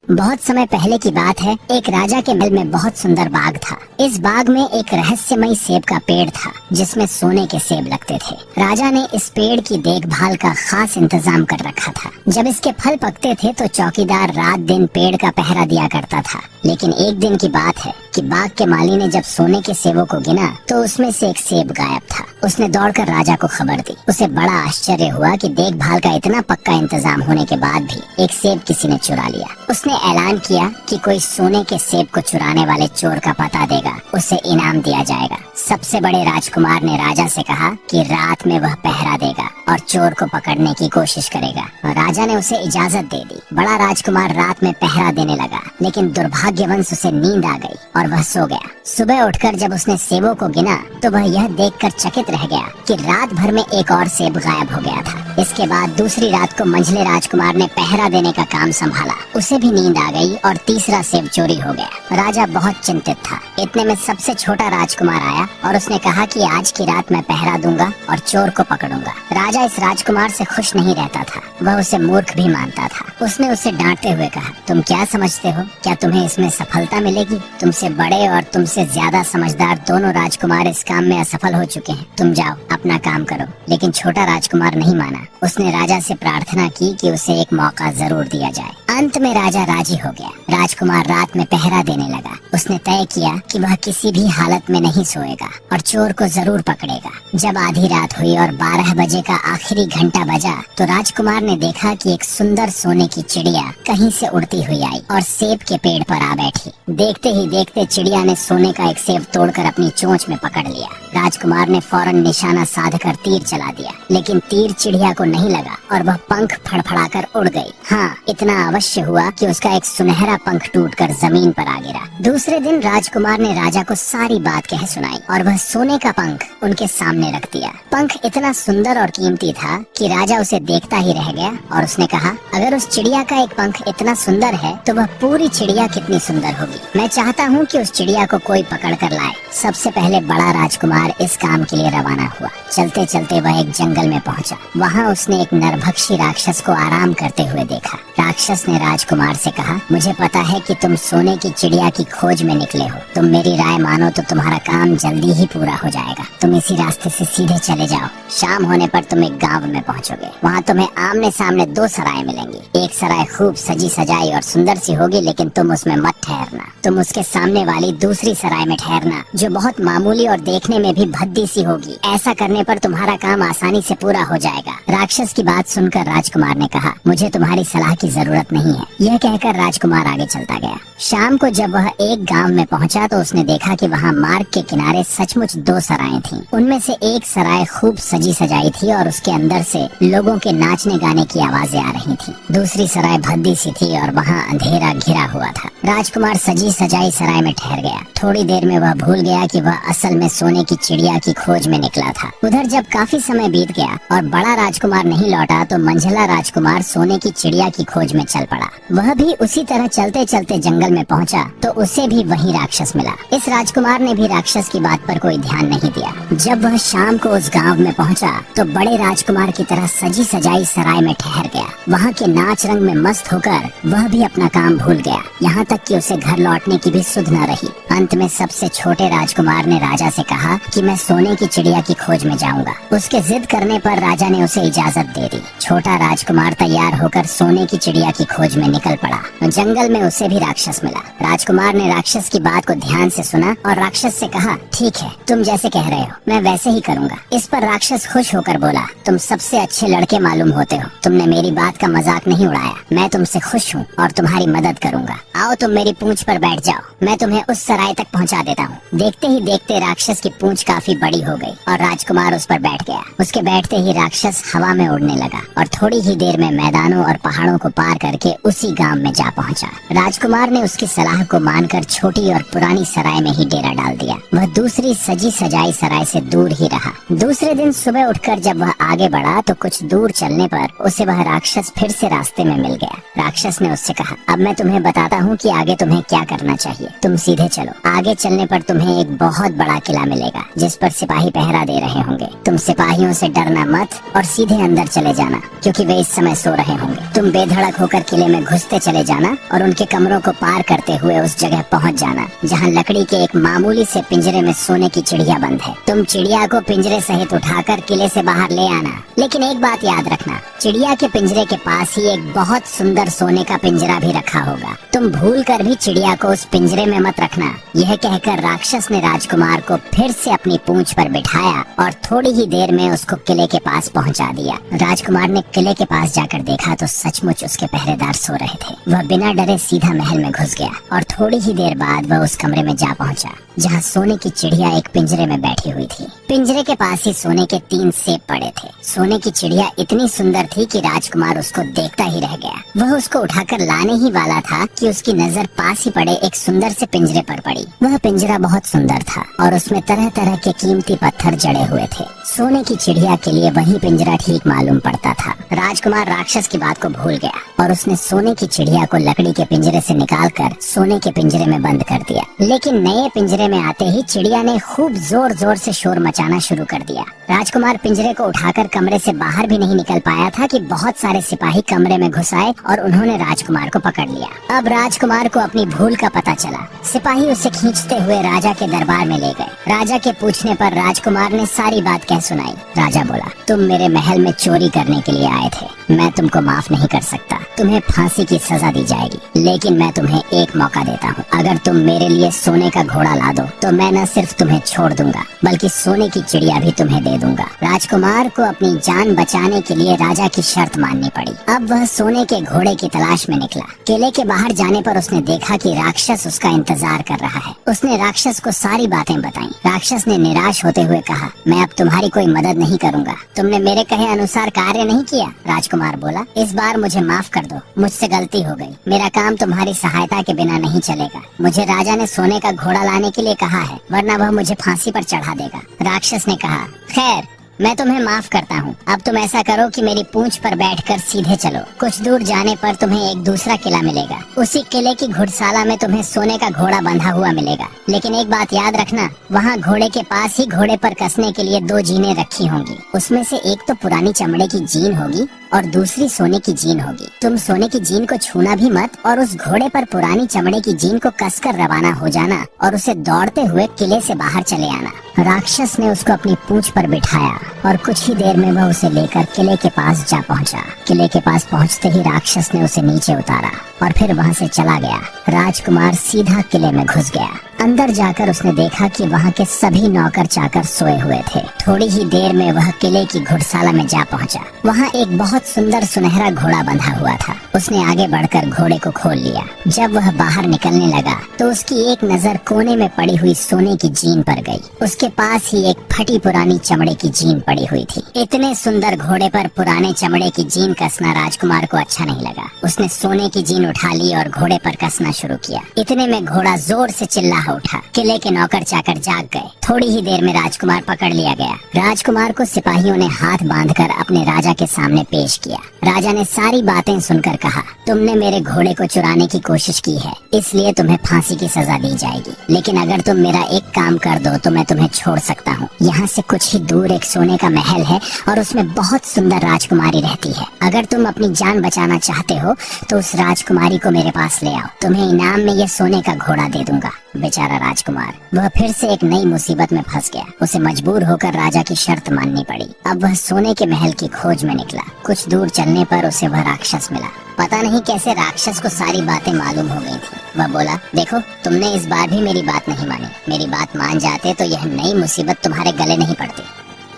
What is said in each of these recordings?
बहुत समय पहले की बात है। एक राजा के महल में बहुत सुंदर बाग था। इस बाग में एक रहस्यमयी सेब का पेड़ था जिसमें सोने के सेब लगते थे। राजा ने इस पेड़ की देखभाल का खास इंतजाम कर रखा था। जब इसके फल पकते थे तो चौकीदार रात दिन पेड़ का पहरा दिया करता था। लेकिन एक दिन की बात है कि बाग के माली ने जब सोने के सेबों को गिना तो उसमें से एक सेब गायब था। उसने दौड़कर राजा को खबर दी। उसे बड़ा आश्चर्य हुआ कि देखभाल का इतना पक्का इंतजाम होने के बाद भी एक सेब किसी ने चुरा लिया। उसने ऐलान किया कि कोई सोने के सेब को चुराने वाले चोर का पता देगा, उसे इनाम दिया जाएगा। सबसे बड़े राजकुमार ने राजा से कहा कि रात में वह पहरा देगा और चोर को पकड़ने की कोशिश करेगा, और राजा ने उसे इजाजत दे दी। बड़ा राजकुमार रात में पहरा देने लगा, लेकिन दुर्भाग्यवश उसे नींद आ गई और वह सो गया। सुबह उठकर जब उसने सेबों को गिना तो वह यह देखकर चकित रह गया कि रात भर में एक और सेब गायब हो गया था। इसके बाद दूसरी रात को मंझले राजकुमार ने पहरा देने का काम संभाला। उसे भी नींद आ गई और तीसरा सेब चोरी हो गया। राजा बहुत चिंतित था। इतने में सबसे छोटा राजकुमार आया और उसने कहा कि आज की रात मैं पहरा दूंगा और चोर को पकड़ूंगा। राजा इस राजकुमार से खुश नहीं रहता था, वह उसे मूर्ख भी मानता था। उसने उसे डांटते हुए कहा, तुम क्या समझते हो, क्या तुम्हें इसमें सफलता मिलेगी? तुमसे बड़े और तुमसे ज्यादा समझदार दोनों राजकुमार इस काम में असफल हो चुके हैं। तुम जाओ अपना काम करो। लेकिन छोटा राजकुमार नहीं माना। उसने राजा से प्रार्थना की कि उसे एक मौका जरूर दिया जाए। अंत में राजा राजी हो गया। राजकुमार रात में पहरा देने लगा। उसने तय किया कि वह किसी भी हालत में नहीं सोएगा और चोर को जरूर पकड़ेगा। जब आधी रात हुई और 12 बजे का आखिरी घंटा बजा तो राजकुमार ने देखा कि एक सुंदर सोने की चिड़िया कहीं से उड़ती हुई आई और सेब के पेड़ पर आ बैठी। देखते ही देखते चिड़िया ने सोने का एक सेब तोड़कर अपनी चोंच में पकड़ लिया। राजकुमार ने फौरन निशाना साधकर तीर चला दिया, लेकिन तीर चिड़िया को नहीं लगा और वह पंख फड़फड़ाकर उड़ गई। हाँ, इतना अवश्य हुआ कि उसका एक सुनहरा पंख टूटकर जमीन पर आ गिरा। दूसरे दिन राजकुमार ने राजा को सारी बात कह सुनाई और वह सोने का पंख उनके सामने रख दिया। पंख इतना सुंदर और कीमती था कि राजा उसे देखता ही रह गया और उसने कहा, अगर उस चिड़िया का एक पंख इतना सुंदर है तो वह पूरी चिड़िया कितनी सुंदर होगी। मैं चाहता हूँ कि उस चिड़िया को कोई पकड़ कर लाए। सबसे पहले बड़ा राजकुमार इस काम के लिए रवाना हुआ। चलते चलते वह एक जंगल में पहुंचा। वहां उसने एक नरभक्षी राक्षस को आराम करते हुए देखा। राक्षस ने राजकुमार से कहा, मुझे पता है कि तुम सोने की चिड़िया की खोज में निकले हो। तुम मेरी राय मानो तो तुम्हारा काम जल्दी ही पूरा हो जाएगा। तुम इसी रास्ते से सीधे चले जाओ। शाम होने पर तुम एक गाँव में पहुँचोगे। वहाँ तुम्हें आमने सामने 2 सराय मिलेंगी। एक सराय खूब सजी सजाई और सुंदर सी होगी, लेकिन तुम उसमें मत ठहरना। तुम उसके सामने वाली दूसरी सराय में ठहरना जो बहुत मामूली और देखने में भी भद्दी सी होगी। ऐसा करने पर तुम्हारा काम आसानी से पूरा हो जाएगा। राक्षस की बात सुनकर राजकुमार ने कहा, मुझे तुम्हारी सलाह की जरूरत नहीं है। यह कहकर राजकुमार आगे चलता गया। शाम को जब वह एक गांव में पहुंचा तो उसने देखा कि वहां मार्ग के किनारे सचमुच 2 सरायें थीं। उनमें से एक सराय खूब सजी सजाई थी और उसके अंदर से लोगों के नाचने गाने की आवाजें आ रही थी। दूसरी सराय भद्दी सी थी और वहाँ अंधेरा घिरा हुआ था। राजकुमार सजी सजाई सराय में ठहर गया। थोड़ी देर में वह भूल गया कि वह असल में सोने की चिड़िया की खोज में निकला था। उधर जब काफी समय बीत गया और बड़ा राजकुमार नहीं लौटा तो मंझला राजकुमार सोने की चिड़िया की खोज में चल पड़ा। वह भी उसी तरह चलते चलते जंगल में पहुंचा तो उसे भी वही राक्षस मिला। इस राजकुमार ने भी राक्षस की बात पर कोई ध्यान नहीं दिया। जब वह शाम को उस गांव में पहुंचा तो बड़े राजकुमार की तरह सजी सजाई सराय में ठहर गया। वहाँ के नाच रंग में मस्त होकर वह भी अपना काम भूल गया, यहाँ तक कि उसे घर लौटने की भी सुध न रही। अंत में सबसे छोटे राजकुमार ने राजा से कहा कि मैं सोने की चिड़िया की खोज में जाऊंगा। उसके जिद करने पर राजा ने उसे इजाजत दे दी। छोटा राजकुमार तैयार होकर सोने की चिड़िया की खोज में निकल पड़ा। जंगल में उसे भी राक्षस मिला। राजकुमार ने राक्षस की बात को ध्यान से सुना और राक्षस से कहा, ठीक है, तुम जैसे कह रहे हो मैं वैसे ही करूंगा। इस पर राक्षस खुश होकर बोला, तुम सबसे अच्छे लड़के मालूम होते हो। तुमने मेरी बात का मजाक नहीं उड़ाया। मैं तुमसे खुश हूँ और तुम्हारी मदद करूंगा। आओ तुम मेरी पूंछ पर बैठ जाओ, मैं तुम्हें उस सराय तक पहुँचा देता हूँ। देखते ही देखते राक्षस की पूंछ काफी बड़ी हो गई और राजकुमार उस पर बैठ गया। उसके बैठते ही राक्षस हवा में उड़ने लगा और थोड़ी ही देर में मैदानों और पहाड़ों को पार करके उसी गांव में जा पहुंचा। राजकुमार ने उसकी सलाह सलाह को मानकर छोटी और पुरानी सराय में ही डेरा डाल दिया। वह दूसरी सजी सजाई सराय से दूर ही रहा। दूसरे दिन सुबह उठकर जब वह आगे बढ़ा तो कुछ दूर चलने पर उसे वह राक्षस फिर से रास्ते में मिल गया। राक्षस ने उससे कहा, अब मैं तुम्हें बताता हूँ कि आगे तुम्हें क्या करना चाहिए। तुम सीधे चलो। आगे चलने पर तुम्हें एक बहुत बड़ा किला मिलेगा जिस पर सिपाही पहरा दे रहे होंगे। तुम सिपाहियों से डरना मत और सीधे अंदर चले जाना, क्योंकि वे इस समय सो रहे होंगे। तुम बेधड़क होकर किले में घुसते चले जाना और उनके कमरों को पार करते हुए उस जगह पहुँच जाना जहाँ लकड़ी के एक मामूली से पिंजरे में सोने की चिड़िया बंद है। तुम चिड़िया को पिंजरे सहित उठाकर किले से बाहर ले आना, लेकिन एक बात याद रखना, चिड़िया के पिंजरे के पास ही एक बहुत सुंदर सोने का पिंजरा भी रखा होगा। तुम भूल कर भी चिड़िया को उस पिंजरे में मत रखना। यह कहकर राक्षस ने राजकुमार को फिर से अपनी पूंछ पर बिठाया और थोड़ी ही देर में उसको किले के पास पहुंचा दिया। राजकुमार ने किले के पास जाकर देखा तो सचमुच उसके पहरेदार सो रहे थे। वह बिना डरे सीधा महल में घुस गया और थोड़ी ही देर बाद वह उस कमरे में जा पहुंचा जहाँ सोने की चिड़िया एक पिंजरे में बैठी हुई थी। पिंजरे के पास ही सोने के 3 सेब पड़े थे। सोने की चिड़िया इतनी सुंदर थी कि राजकुमार उसको देखता ही रह गया। वह उसको उठाकर लाने ही वाला था कि उसकी नजर पास ही पड़े एक सुंदर से पिंजरे पर पड़ी। वह पिंजरा बहुत सुंदर था और उसमें तरह तरह के कीमती पत्थर जड़े हुए थे। सोने की चिड़िया के लिए वही पिंजरा ठीक मालूम पड़ता था। राजकुमार राक्षस की बात को भूल गया और उसने सोने की चिड़िया को लकड़ी के पिंजरे से निकालकर सोने के पिंजरे में बंद कर दिया। लेकिन नए पिंजरे में आते ही चिड़िया ने खूब जोर जोर से शोर मचाना शुरू कर दिया। राजकुमार पिंजरे को उठाकर कमरे से बाहर भी नहीं निकल पाया था कि बहुत सारे सिपाही कमरे में घुस आए और उन्होंने राजकुमार को पकड़ लिया। अब राजकुमार को अपनी भूल का पता चला। सिपाही उसे खींचते हुए राजा के दरबार में ले गए। राजा के पूछने पर राजकुमार ने सारी बात कह सुनाई। राजा बोला, तुम मेरे महल में चोरी करने के लिए आए थे। मैं तुमको माफ नहीं कर सकता। तुम्हें फांसी की सजा दी जाएगी, लेकिन मैं तुम्हें एक मौका देता हूँ। अगर तुम मेरे लिए सोने का घोड़ा ला दो तो मैं न सिर्फ तुम्हें छोड़ दूंगा बल्कि सोने की चिड़िया भी तुम्हें दे दूंगा। राजकुमार को अपनी जान बचाने के लिए राजा की शर्त माननी पड़ी। अब वह सोने के घोड़े की तलाश में निकला। किले के बाहर जाने पर उसने देखा कि राक्षस उसका इंतजार कर रहा है। उसने राक्षस को सारी बातें बताई। राक्षस ने निराश होते हुए कहा, मैं अब तुम्हारी कोई मदद नहीं करूंगा। तुमने मेरे कहे अनुसार कार्य नहीं किया। राजकुमार बोला, इस बार मुझे माफ कर दो, मुझसे गलती हो गई। मेरा काम तुम्हारी सहायता के बिना नहीं चलेगा। मुझे राजा ने सोने का घोड़ा लाने के लिए कहा है, वरना वह मुझे फांसी पर चढ़ा देगा। राक्षस ने कहा, खैर मैं तुम्हें माफ करता हूँ। अब तुम ऐसा करो कि मेरी पूंछ पर बैठकर सीधे चलो। कुछ दूर जाने पर तुम्हें एक दूसरा किला मिलेगा। उसी किले की घुड़साला में तुम्हें सोने का घोड़ा बंधा हुआ मिलेगा। लेकिन एक बात याद रखना, वहाँ घोड़े के पास ही घोड़े पर कसने के लिए 2 जीनें रखी होंगी। उसमें से एक तो पुरानी चमड़े की जीन होगी और दूसरी सोने की जीन होगी। तुम सोने की जीन को छूना भी मत और उस घोड़े पर पुरानी चमड़े की जीन को कसकर रवाना हो जाना और उसे दौड़ते हुए किले से बाहर चले आना। राक्षस ने उसको अपनी पूंछ पर बिठाया और कुछ ही देर में वह उसे लेकर किले के पास जा पहुंचा। किले के पास पहुंचते ही राक्षस ने उसे नीचे उतारा और फिर वहां से चला गया। राजकुमार सीधा किले में घुस गया। अंदर जाकर उसने देखा कि वहाँ के सभी नौकर चाकर सोए हुए थे। थोड़ी ही देर में वह किले की घुड़साला में जा पहुंचा। वहाँ एक बहुत सुंदर सुनहरा घोड़ा बंधा हुआ था। उसने आगे बढ़कर घोड़े को खोल लिया। जब वह बाहर निकलने लगा तो उसकी एक नजर कोने में पड़ी हुई सोने की जीन पर गई। उसके पास ही एक फटी पुरानी चमड़े की जीन पड़ी हुई थी। इतने सुंदर घोड़े पर पुराने चमड़े की जीन कसना राजकुमार को अच्छा नहीं लगा। उसने सोने की जीन उठा ली और घोड़े पर कसना शुरू किया। इतने में घोड़ा जोर से चिल्ला उठा। किले के नौकर चाकर जाग गए। थोड़ी ही देर में राजकुमार पकड़ लिया गया। राजकुमार को सिपाहियों ने हाथ बांधकर अपने राजा के सामने पेश किया। राजा ने सारी बातें सुनकर कहा, तुमने मेरे घोड़े को चुराने की कोशिश की है, इसलिए तुम्हें फांसी की सजा दी जाएगी। लेकिन अगर तुम मेरा एक काम कर दो तो मैं तुम्हें छोड़ सकता हूँ। यहाँ से कुछ ही दूर एक सोने का महल है और उसमें बहुत सुंदर राजकुमारी रहती है। अगर तुम अपनी जान बचाना चाहते हो तो उस राजकुमारी को मेरे पास ले आओ। तुम्हें इनाम में ये सोने का घोड़ा दे दूंगा। बेचारा राजकुमार, वह फिर से एक नई मुसीबत में फंस गया। उसे मजबूर होकर राजा की शर्त माननी पड़ी। अब वह सोने के महल की खोज में निकला। कुछ दूर चलने पर उसे वह राक्षस मिला। पता नहीं कैसे राक्षस को सारी बातें मालूम हो गई थी। वह बोला, देखो तुमने इस बार भी मेरी बात नहीं मानी। मेरी बात मान जाते तो यह नई मुसीबत तुम्हारे गले नहीं पड़ती।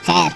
खैर,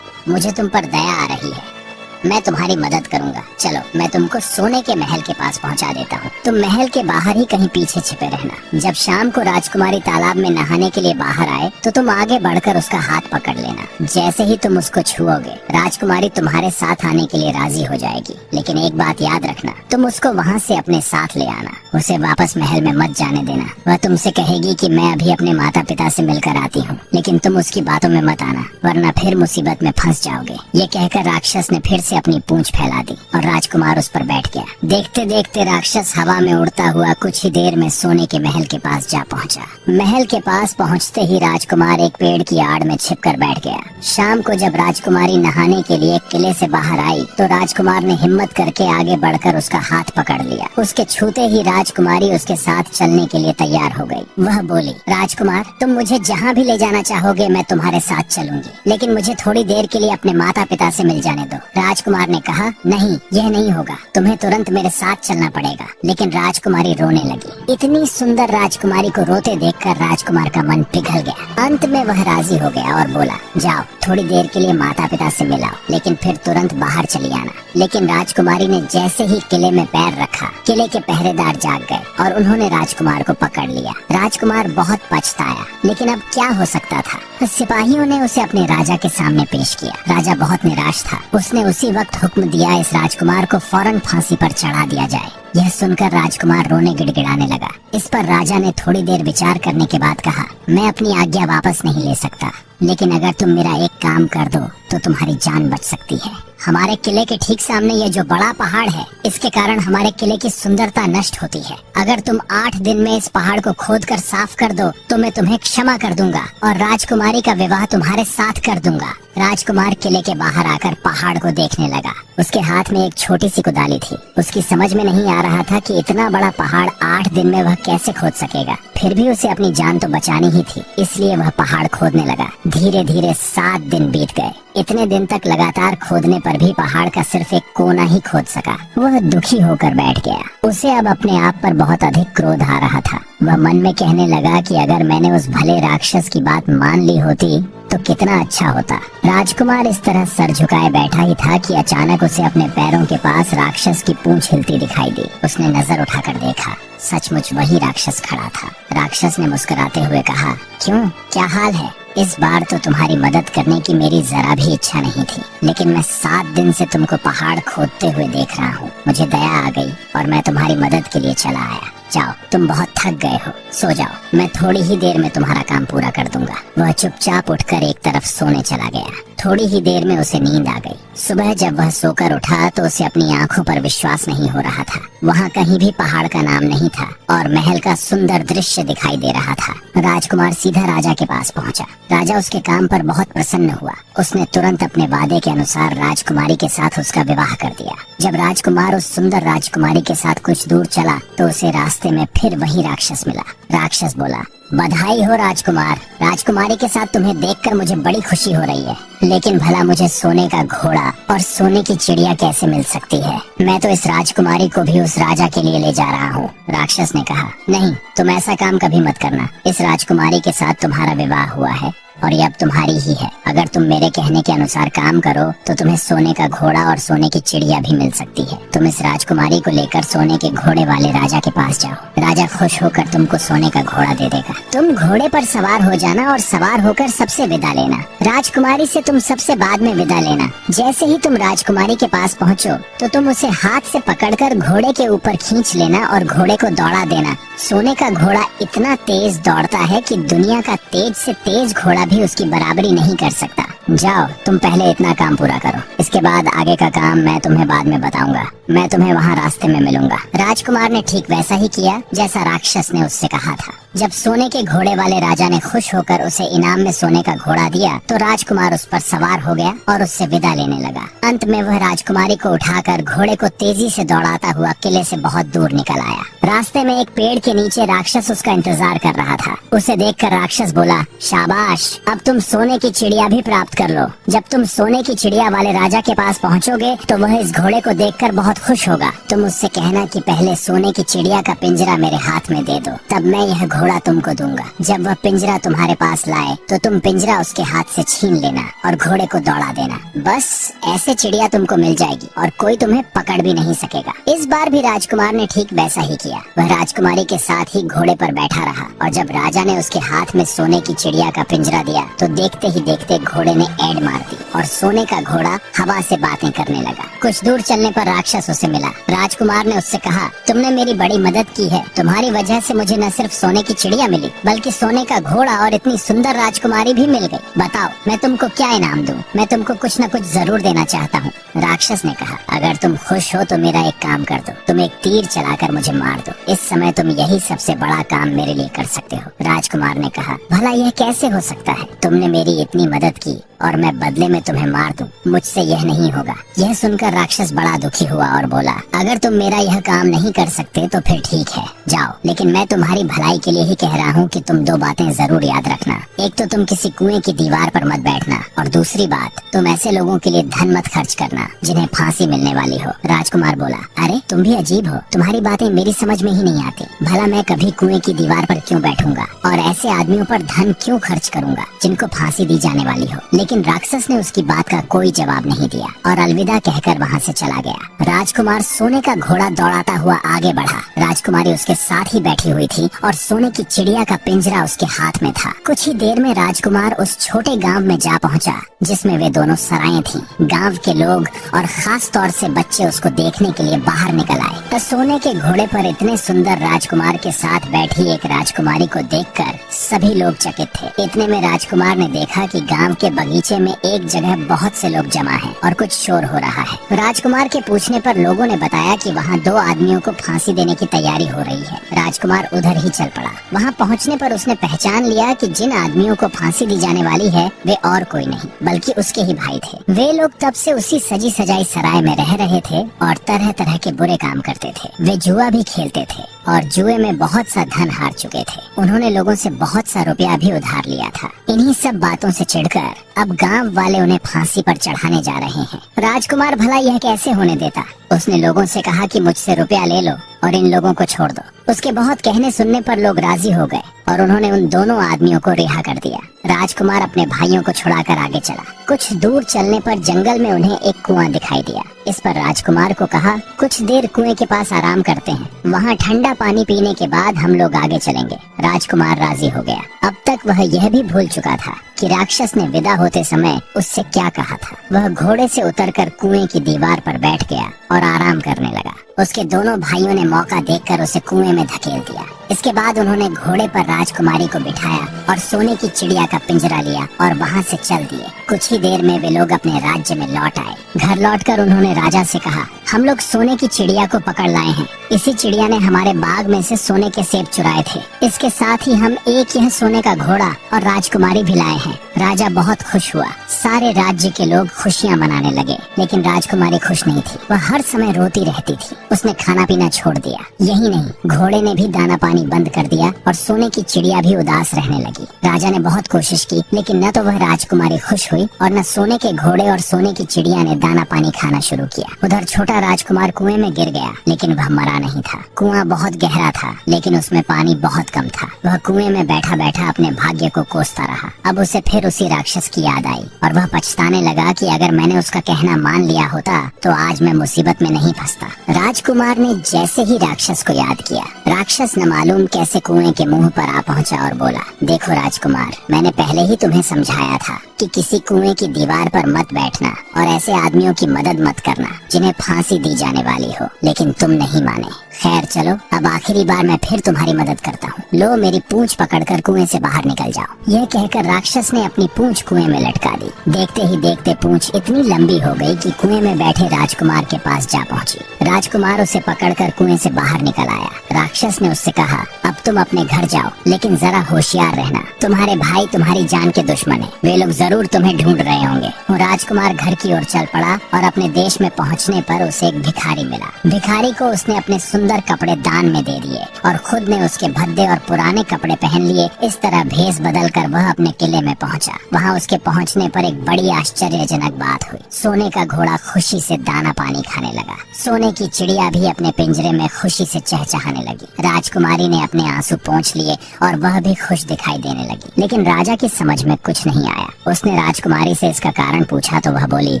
मुझे तुम पर दया आ रही है, मैं तुम्हारी मदद करूंगा। चलो मैं तुमको सोने के महल के पास पहुंचा देता हूँ। तुम महल के बाहर ही कहीं पीछे छिपे रहना। जब शाम को राजकुमारी तालाब में नहाने के लिए बाहर आए तो तुम आगे बढ़कर उसका हाथ पकड़ लेना। जैसे ही तुम उसको छुओगे राजकुमारी तुम्हारे साथ आने के लिए राजी हो जाएगी। लेकिन एक बात याद रखना, तुम उसको वहाँ से अपने साथ ले आना। उसे वापस महल में मत जाने देना। वह तुमसे कहेगी कि मैं अभी अपने माता पिता से मिलकर आती हूँ, लेकिन तुम उसकी बातों में मत आना, वरना फिर मुसीबत में फंस जाओगे। ये कहकर राक्षस ने फिर से अपनी पूंछ फैला दी और राजकुमार उस पर बैठ गया। देखते देखते राक्षस हवा में उड़ता हुआ कुछ ही देर में सोने के महल के पास जा पहुंचा। महल के पास पहुंचते ही राजकुमार एक पेड़ की आड़ में छिपकर बैठ गया। शाम को जब राजकुमारी नहाने के लिए किले से बाहर आई तो राजकुमार ने हिम्मत करके आगे बढ़कर उसका हाथ पकड़ लिया। उसके छूते ही राजकुमारी उसके साथ चलने के लिए तैयार हो गई। वह बोली, राजकुमार, तुम मुझे जहाँ भी ले जाना चाहोगे मैं तुम्हारे साथ चलूंगी, लेकिन मुझे थोड़ी देर के लिए अपने माता पिता से मिल जाने दो। राजकुमार ने कहा, नहीं, यह नहीं होगा, तुम्हें तुरंत मेरे साथ चलना पड़ेगा। लेकिन राजकुमारी रोने लगी। इतनी सुंदर राजकुमारी को रोते देखकर राजकुमार का मन पिघल गया। अंत में वह राजी हो गया और बोला, जाओ, थोड़ी देर के लिए माता पिता से मिलाओ, लेकिन फिर तुरंत बाहर चली आना। लेकिन राजकुमारी ने जैसे ही किले में पैर रखा, किले के पहरेदार जाग गए और उन्होंने राजकुमार को पकड़ लिया। राजकुमार बहुत पछताया, लेकिन अब क्या हो सकता था। सिपाहियों ने उसे अपने राजा के सामने पेश किया। राजा बहुत निराश था। उसने उसी वक्त हुक्म दिया, इस राजकुमार को फौरन फांसी पर चढ़ा दिया जाए। यह सुनकर राजकुमार रोने गिड़गिड़ाने लगा। इस पर राजा ने थोड़ी देर विचार करने के बाद कहा, मैं अपनी आज्ञा वापस नहीं ले सकता, लेकिन अगर तुम मेरा एक काम कर दो तो तुम्हारी जान बच सकती है। हमारे किले के ठीक सामने ये जो बड़ा पहाड़ है, इसके कारण हमारे किले की सुंदरता नष्ट होती है। अगर तुम 8 दिन में इस पहाड़ को खोदकर साफ कर दो तो मैं तुम्हें क्षमा कर दूंगा और राजकुमारी का विवाह तुम्हारे साथ कर दूंगा। राजकुमार किले के बाहर आकर पहाड़ को देखने लगा। उसके हाथ में एक छोटी सी कुदाली थी। उसकी समझ में नहीं आ रहा था कि इतना बड़ा पहाड़ 8 दिन में वह कैसे खोद सकेगा। फिर भी उसे अपनी जान तो बचानी ही थी, इसलिए वह पहाड़ खोदने लगा। धीरे धीरे 7 दिन बीत गए। इतने दिन तक लगातार खोदने पर भी पहाड़ का सिर्फ एक कोना ही खोद सका। वह दुखी होकर बैठ गया। उसे अब अपने आप पर बहुत अधिक क्रोध आ रहा था। वह मन में कहने लगा कि अगर मैंने उस भले राक्षस की बात मान ली होती तो कितना अच्छा होता। राजकुमार इस तरह सर झुकाए बैठा ही था कि अचानक उसे अपने पैरों के पास राक्षस की पूंछ हिलती दिखाई दी। उसने नजर उठाकर देखा, सचमुच वही राक्षस खड़ा था। राक्षस ने मुस्कुराते हुए कहा, क्यों, क्या हाल है? इस बार तो तुम्हारी मदद करने की मेरी जरा भी इच्छा नहीं थी, लेकिन मैं 7 दिन से तुमको पहाड़ खोदते हुए देख रहा हूँ। मुझे दया आ गई और मैं तुम्हारी मदद के लिए चला आया। जाओ, तुम बहुत थक गए हो, सो जाओ, मैं थोड़ी ही देर में तुम्हारा काम पूरा कर दूंगा। वह चुपचाप उठकर एक तरफ सोने चला गया। थोड़ी ही देर में उसे नींद आ गई। सुबह जब वह सोकर उठा तो उसे अपनी आंखों पर विश्वास नहीं हो रहा था। वहाँ कहीं भी पहाड़ का नाम नहीं था और महल का सुंदर दृश्य दिखाई दे रहा था। राजकुमार सीधा राजा के पास पहुँचा। राजा उसके काम पर बहुत प्रसन्न हुआ। उसने तुरंत अपने वादे के अनुसार राजकुमारी के साथ उसका विवाह कर दिया। जब राजकुमार उस सुंदर राजकुमारी के साथ कुछ दूर चला तो उसे रास्ते में फिर वही राक्षस मिला। राक्षस बोला, बधाई हो राजकुमार, राजकुमारी के साथ तुम्हें देखकर मुझे बड़ी खुशी हो रही है, लेकिन भला मुझे सोने का घोड़ा और सोने की चिड़िया कैसे मिल सकती है? मैं तो इस राजकुमारी को भी उस राजा के लिए ले जा रहा हूँ। राक्षस ने कहा, नहीं, तुम ऐसा काम कभी मत करना। इस राजकुमारी के साथ तुम्हारा विवाह हुआ है और ये अब तुम्हारी ही है। अगर तुम मेरे कहने के अनुसार काम करो तो तुम्हें सोने का घोड़ा और सोने की चिड़िया भी मिल सकती है। तुम इस राजकुमारी को लेकर सोने के घोड़े वाले राजा के पास जाओ। राजा खुश होकर तुमको सोने का घोड़ा दे देगा। तुम घोड़े पर सवार हो जाना और सवार होकर सबसे विदा लेना। राजकुमारी से तुम सबसे बाद में विदा लेना। जैसे ही तुम राजकुमारी के पास पहुँचो तो तुम उसे हाथ से पकड़कर घोड़े के ऊपर खींच लेना और घोड़े को दौड़ा देना। सोने का घोड़ा इतना तेज दौड़ता है कि दुनिया का तेज से तेज घोड़ा भी उसकी बराबरी नहीं कर सकता। जाओ, तुम पहले इतना काम पूरा करो, इसके बाद आगे का काम मैं तुम्हें बाद में बताऊंगा। मैं तुम्हें वहाँ रास्ते में मिलूंगा। राजकुमार ने ठीक वैसा ही किया जैसा राक्षस ने उससे कहा था। जब सोने के घोड़े वाले राजा ने खुश होकर उसे इनाम में सोने का घोड़ा दिया तो राजकुमार उस पर सवार हो गया और उससे विदा लेने लगा। अंत में वह राजकुमारी को उठाकर घोड़े को तेजी से दौड़ाता हुआ किले से बहुत दूर निकल आया। रास्ते में एक पेड़ के नीचे राक्षस उसका इंतजार कर रहा था। उसे देखकर राक्षस बोला, शाबाश, अब तुम सोने की चिड़िया भी प्राप्त कर लो। जब तुम सोने की चिड़िया वाले राजा के पास पहुँचोगे तो वह इस घोड़े को देखकर बहुत खुश होगा। तुम उससे कहना कि पहले सोने की चिड़िया का पिंजरा मेरे हाथ में दे दो, तब मैं यह घोड़ा तुमको दूंगा। जब वह पिंजरा तुम्हारे पास लाए तो तुम पिंजरा उसके हाथ से छीन लेना और घोड़े को दौड़ा देना। बस ऐसे चिड़िया तुमको मिल जाएगी और कोई तुम्हें पकड़ भी नहीं सकेगा। इस बार भी राजकुमार ने ठीक वैसा ही किया। वह राजकुमारी के साथ ही घोड़े पर बैठा रहा और जब राजा ने उसके हाथ में सोने की चिड़िया का पिंजरा दिया तो देखते ही देखते घोड़े ने ऐड मार दी और सोने का घोड़ा हवा से बातें करने लगा। कुछ दूर चलने पर राक्षस उसे मिला। राजकुमार ने उससे कहा, तुमने मेरी बड़ी मदद की है। तुम्हारी वजह से मुझे न सिर्फ सोने की चिड़िया मिली बल्कि सोने का घोड़ा और इतनी सुंदर राजकुमारी भी मिल गई। बताओ मैं तुमको क्या इनाम दूं? मैं तुमको कुछ न कुछ जरूर देना चाहता हूँ। राक्षस ने कहा, अगर तुम खुश हो तो मेरा एक काम कर दो, तुम एक तीर चलाकर मुझे मार दो। इस समय तुम यही सबसे बड़ा काम मेरे लिए कर सकते हो। राजकुमार ने कहा, भला यह कैसे हो सकता है? तुमने मेरी इतनी मदद की और मैं बदले में तुम्हें मार दूं, मुझसे यह नहीं होगा। यह सुनकर राक्षस बड़ा दुखी हुआ और बोला, अगर तुम मेरा यह काम नहीं कर सकते तो फिर ठीक है, जाओ। लेकिन मैं तुम्हारी भलाई के लिए ही कह रहा हूँ कि तुम दो बातें जरूर याद रखना। एक तो तुम किसी कुएं की दीवार पर मत बैठना और दूसरी बात, तुम ऐसे लोगों के लिए धन मत खर्च करना जिन्हें फांसी मिलने वाली हो। राजकुमार बोला, अरे तुम भी अजीब हो, तुम्हारी बातें मेरी समझ में ही नहीं आती। भला मैं कभी कुएं की दीवार पर क्यों बैठूंगा और ऐसे आदमियों पर धन क्यों खर्च करूंगा जिनको फांसी दी जाने वाली हो। लेकिन राक्षस ने उसकी बात का कोई जवाब नहीं दिया और अलविदा कहकर वहाँ से चला गया। राजकुमार सोने का घोड़ा दौड़ाता हुआ आगे बढ़ा। राजकुमारी उसके साथ ही बैठी हुई थी और सोने की चिड़िया का पिंजरा उसके हाथ में था। कुछ ही देर में राजकुमार उस छोटे गांव में जा पहुंचा जिसमें वे दोनों सराएं थीं। गांव के लोग और खास तौर से बच्चे उसको देखने के लिए बाहर निकल आए। तो सोने के घोड़े पर इतने सुंदर राजकुमार के साथ बैठी एक राजकुमारी को देखकर सभी लोग चकित थे। इतने में राजकुमार ने देखा कि गांव के बगीचे में एक जगह बहुत से लोग जमा हैं और कुछ शोर हो रहा है। राजकुमार के पूछने पर लोगों ने बताया कि वहाँ दो आदमियों को फांसी देने की तैयारी हो रही है। राजकुमार उधर ही चल पड़ा। वहाँ पहुँचने पर उसने पहचान लिया कि जिन आदमियों को फांसी दी जाने वाली है वे और कोई नहीं बल्कि उसके ही भाई थे। वे लोग तब से उसी सजी सजाई सराय में रह रहे थे और तरह तरह के बुरे काम करते थे। वे जुआ भी खेलते थे और जुए में बहुत सा धन हार चुके थे। उन्होंने लोगों से बहुत सा रुपया भी उधार लिया था। इन्हीं सब बातों से चिढ़कर अब गांव वाले उन्हें फांसी पर चढ़ाने जा रहे हैं। राजकुमार भला यह कैसे होने देता? उसने लोगों से कहा कि मुझसे रुपया ले लो और इन लोगों को छोड़ दो। उसके बहुत कहने सुनने पर लोग राजी हो गए और उन्होंने उन दोनों आदमियों को रिहा कर दिया। राजकुमार अपने भाइयों को छुड़ाकर आगे चला। कुछ दूर चलने पर जंगल में उन्हें एक कुआं दिखाई दिया। इस पर राजकुमार को कहा, कुछ देर कुएं के पास आराम करते हैं, वहाँ ठंडा पानी पीने के बाद हम लोग आगे चलेंगे। राजकुमार राजी हो गया। अब तक वह यह भी भूल चुका था कि राक्षस ने विदा होते समय उससे क्या कहा था। वह घोड़े से उतरकर कुएं की दीवार पर बैठ गया और आराम करने लगा। उसके दोनों भाइयों ने मौका देखकर उसे कुएं में धकेल दिया। इसके बाद उन्होंने घोड़े पर राजकुमारी को बिठाया और सोने की चिड़िया का पिंजरा लिया और वहाँ से चल दिए। कुछ ही देर में वे लोग अपने राज्य में लौट आए। घर लौटकर उन्होंने राजा से कहा, हम लोग सोने की चिड़िया को पकड़ लाए हैं। इसी चिड़िया ने हमारे बाग में से सोने के सेब चुराए थे। इसके साथ ही हम एक यह सोने का घोड़ा और राजकुमारी भी लाए हैं। राजा बहुत खुश हुआ। सारे राज्य के लोग खुशियाँ मनाने लगे, लेकिन राजकुमारी खुश नहीं थी। वह हर समय रोती रहती थी। उसने खाना पीना छोड़ दिया। यही नहीं, घोड़े ने भी दाना पानी बंद कर दिया और सोने की चिड़िया भी उदास रहने लगी। राजा ने बहुत कोशिश की, लेकिन न तो वह राजकुमारी खुश हुई और न सोने के घोड़े और सोने की चिड़िया ने दाना पानी खाना शुरू किया। उधर छोटा राजकुमार कुएं में गिर गया, लेकिन वह मरा नहीं था। कुआं बहुत गहरा था, लेकिन उसमें पानी बहुत कम था। वह कुएं में बैठा बैठा अपने भाग्य को कोसता रहा। अब उसे फिर उसी राक्षस की याद आई और वह पछताने लगा कि अगर मैंने उसका कहना मान लिया होता तो आज मैं मुसीबत में नहीं फंसता। राजकुमार ने जैसे ही राक्षस को याद किया, राक्षस न मालूम कैसे कुएं के मुंह पर आ पहुंचा और बोला, देखो राजकुमार, मैंने पहले ही तुम्हें समझाया था कि किसी कुएं की दीवार पर मत बैठना और ऐसे आदमियों की मदद मत करना जिन्हें फांसी दी जाने वाली हो, लेकिन तुम नहीं माने। खैर चलो, अब आखिरी बार मैं फिर तुम्हारी मदद करता हूँ। लो मेरी पूंछ पकड़कर कुएं से बाहर निकल जाओ। यह कहकर राक्षस ने अपनी पूंछ कुएं में लटका दी। देखते ही देखते पूंछ इतनी लंबी हो गई कि कुएं में बैठे राजकुमार के पास जा पहुंची। राजकुमार उसे पकड़कर कुएं से बाहर निकल आया। राक्षस ने उससे कहा, अब तुम अपने घर जाओ, लेकिन जरा होशियार रहना। तुम्हारे भाई तुम्हारी जान के दुश्मन है, वे लोग जरूर तुम्हें ढूंढ रहे होंगे। वो राजकुमार घर की ओर चल पड़ा और अपने देश में पहुंचने पर उसे एक भिखारी मिला। भिखारी को उसने अपने सुंदर कपड़े दान में दे दिए और खुद ने उसके भद्दे और पुराने कपड़े पहन लिए। इस तरह भेष बदल कर वह अपने किले में पहुंचा। वहां उसके पहुंचने पर एक बड़ी आश्चर्यजनक बात हुई। सोने का घोड़ा खुशी से दाना पानी खाने लगा। सोने की चिड़िया भी अपने पिंजरे में खुशी से चहचहाने लगी। राजकुमारी ने अपने आंसू पोंछ लिए और वह भी खुश दिखाई देने लगी। लेकिन राजा की समझ में कुछ नहीं आया। उसने राजकुमारी से इसका कारण पूछा तो वह बोली,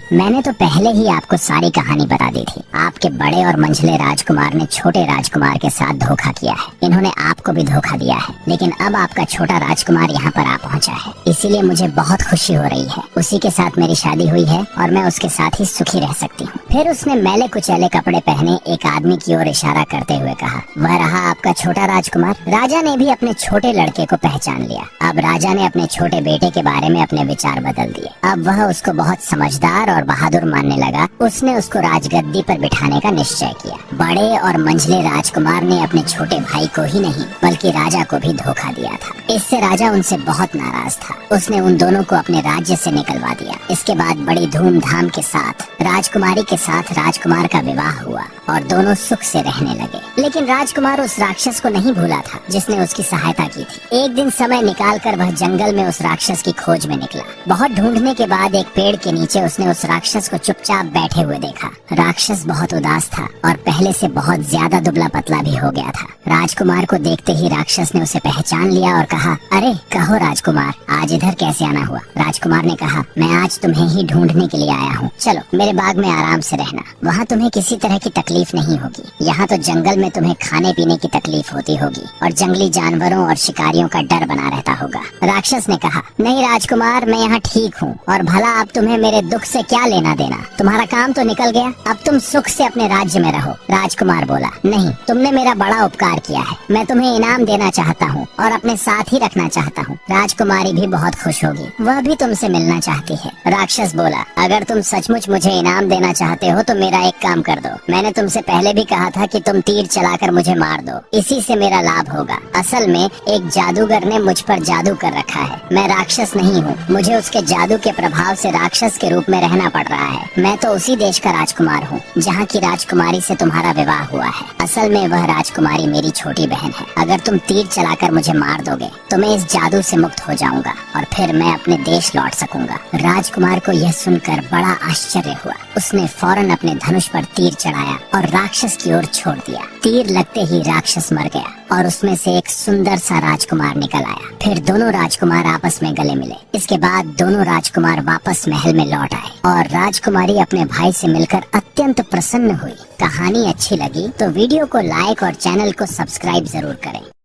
मैंने तो पहले ही आपको सारी कहानी बता दी थी। आपके बड़े और मंझले राजकुमार ने छोटे राजकुमार के साथ धोखा किया है। इन्होंने आपको भी धोखा दिया है, लेकिन अब आपका छोटा राजकुमार यहाँ पर आ पहुँचा है, इसीलिए मुझे बहुत खुशी हो रही है। उसी के साथ मेरी शादी हुई है और मैं उसके साथ ही सुखी रह सकती हूँ। फिर उसने मैले कुचैले कपड़े पहने एक आदमी की ओर इशारा करते हुए कहा, वह रहा आपका छोटा राजकुमार। राजा ने भी अपने छोटे लड़के को पहचान लिया। अब राजा ने अपने छोटे बेटे के बारे में अपने विचार बदल दिए। अब वह उसको बहुत समझदार और बहादुर मानने लगा। उसने उसको राजगद्दी पर बिठाने का निश्चय किया। बड़े और मंझले राजकुमार ने अपने छोटे भाई को ही नहीं बल्कि राजा को भी धोखा दिया था। इससे राजा उनसे बहुत नाराज था। उसने उन दोनों को अपने राज्य से निकलवा दिया। इसके बाद बड़ी धूमधाम के साथ राजकुमारी के साथ राजकुमार का विवाह हुआ और दोनों सुख से रहने लगे। लेकिन राजकुमार उस राक्षस को नहीं भूला था जिसने उसकी सहायता की थी। एक दिन समय निकालकर वह जंगल में उस राक्षस की खोज में निकला। बहुत ढूंढने के बाद एक पेड़ के नीचे उसने उस राक्षस को चुपचाप बैठे हुए देखा। राक्षस बहुत उदास था और पहले से बहुत ज्यादा दुबला पतला भी हो गया था। राजकुमार को देखते ही राक्षस ने उसे पहचान लिया और कहा, अरे कहो राजकुमार, आज इधर कैसे आना हुआ? राजकुमार ने कहा, मैं आज तुम्हें ही ढूंढने के लिए आया हूँ। चलो मेरे बाग में आराम से रहना, वहाँ तुम्हें किसी तरह की तकलीफ नहीं होगी। यहाँ तो जंगल में तुम्हें खाने पीने की तकलीफ होती होगी और जंगली जानवरों और शिकारियों का डर बना रहता होगा। राक्षस ने कहा, नहीं राजकुमार, मैं यहाँ ठीक हूँ और भला अब तुम्हें मेरे दुख से क्या लेना देना? तुम्हारा काम तो निकल गया, अब तुम सुख से अपने राज्य में रहो। राजकुमार बोला, नहीं, तुमने मेरा बड़ा उपकार किया है, मैं तुम्हें इनाम देना चाहता हूँ और अपने साथ ही रखना चाहता हूँ। राजकुमारी भी बहुत खुश होगी, वह भी तुमसे मिलना चाहती है। राक्षस बोला, अगर तुम सचमुच मुझे इनाम देना चाहते हो तो मेरा एक काम कर दो। मैंने तुमसे पहले भी कहा था कि तुम तीर चलाकर मुझे मार दो, इसी से मेरा लाभ होगा। असल में एक जादूगर ने मुझ पर जादू कर रखा है। मैं राक्षस नहीं हूँ, मुझे उसके जादू के प्रभाव से राक्षस के रूप में रहना पड़ रहा है। मैं तो उसी देश का राजकुमार हूँ जहाँ की राजकुमारी से तुम्हारा विवाह हुआ है। असल में वह राजकुमारी मेरी छोटी बहन है। अगर तुम तीर चलाकर मुझे मार दोगे तो मैं इस जादू से मुक्त हो जाऊंगा और फिर मैं अपने देश लौट सकूंगा। राजकुमार को यह सुनकर बड़ा आश्चर्य हुआ। उसने फौरन अपने धनुष पर तीर चढ़ाया और राक्षस की ओर छोड़ दिया। तीर लगते ही राक्षस मर गया और उसमें से एक सुंदर सा राजकुमार निकल आया। फिर दोनों राजकुमार आपस में गले मिले। इसके बाद दोनों राजकुमार वापस महल में लौट आए और राजकुमारी अपने भाई से मिलकर अत्यंत प्रसन्न हुई। कहानी अच्छी लगी तो वीडियो को लाइक और चैनल को सब्सक्राइब जरूर करें।